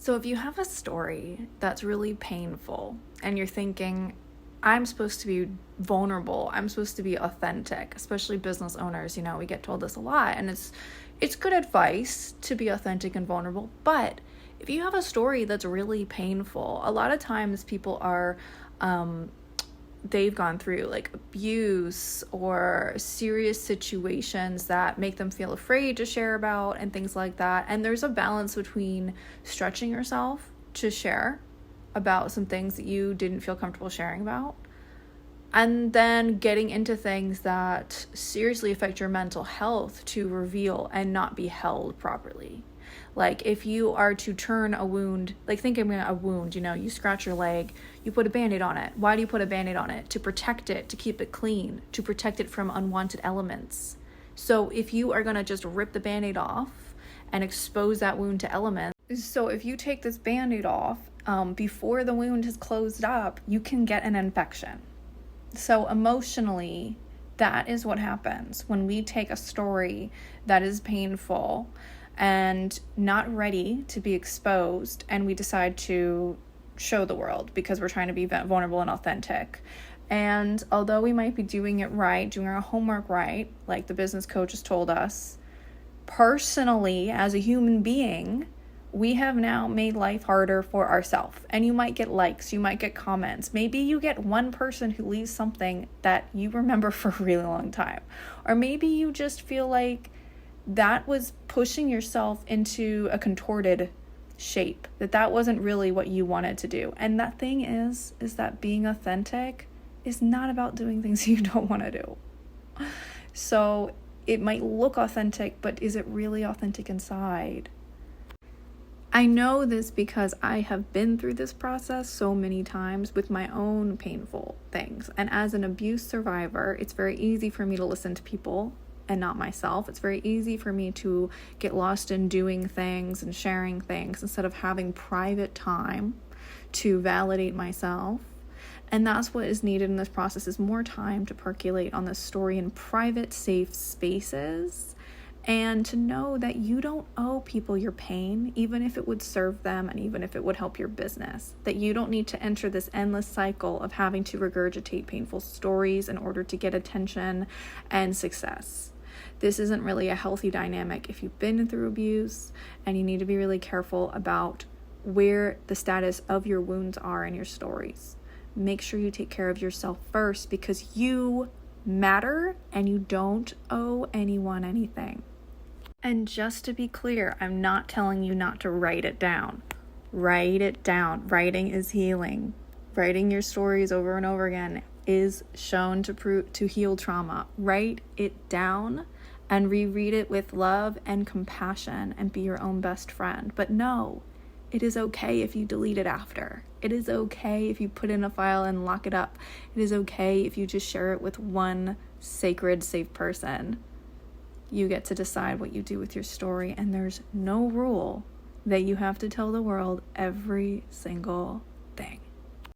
So if you have a story that's really painful and you're thinking, I'm supposed to be vulnerable, I'm supposed to be authentic, especially business owners, we get told this a lot, and it's good advice to be authentic and vulnerable. But if you have a story that's really painful, a lot of times people are they've gone through like abuse or serious situations that make them feel afraid to share about and things like that. And there's a balance between stretching yourself to share about some things that you didn't feel comfortable sharing about, and then getting into things that seriously affect your mental health to reveal and not be held properly. Like if you are to turn a wound, like think of a wound, you scratch your leg, you put a Band-Aid on it. Why do you put a Band-Aid on it? To protect it, to keep it clean, to protect it from unwanted elements. So if you are going to just rip the Band-Aid off and expose that wound to elements, so if you take this Band-Aid off before the wound has closed up, you can get an infection. So emotionally, that is what happens when we take a story that is painful and not ready to be exposed, and we decide to show the world because we're trying to be vulnerable and authentic. And although we might be doing it right, doing our homework right, like the business coaches told us, personally, as a human being, we have now made life harder for ourselves. And you might get likes, you might get comments. Maybe you get one person who leaves something that you remember for a really long time. Or maybe you just feel like that was pushing yourself into a contorted shape, that wasn't really what you wanted to do. And that thing is that being authentic is not about doing things you don't want to do. So it might look authentic, but is it really authentic inside? I know this because I have been through this process so many times with my own painful things. And as an abuse survivor, it's very easy for me to listen to people and not myself. It's very easy for me to get lost in doing things and sharing things instead of having private time to validate myself. And that's what is needed in this process, is more time to percolate on this story in private, safe spaces, and to know that you don't owe people your pain, even if it would serve them and even if it would help your business. That you don't need to enter this endless cycle of having to regurgitate painful stories in order to get attention and success. This isn't really a healthy dynamic if you've been through abuse, and you need to be really careful about where the status of your wounds are in your stories. Make sure you take care of yourself first, because you matter and you don't owe anyone anything. And just to be clear, I'm not telling you not to write it down. Write it down. Writing is healing. Writing your stories over and over again is shown to heal trauma. Write it down and reread it with love and compassion and be your own best friend. But no, it is okay if you delete it after. It is okay if you put in a file and lock it up. It is okay if you just share it with one sacred, safe person. You get to decide what you do with your story, and there's no rule that you have to tell the world every single thing.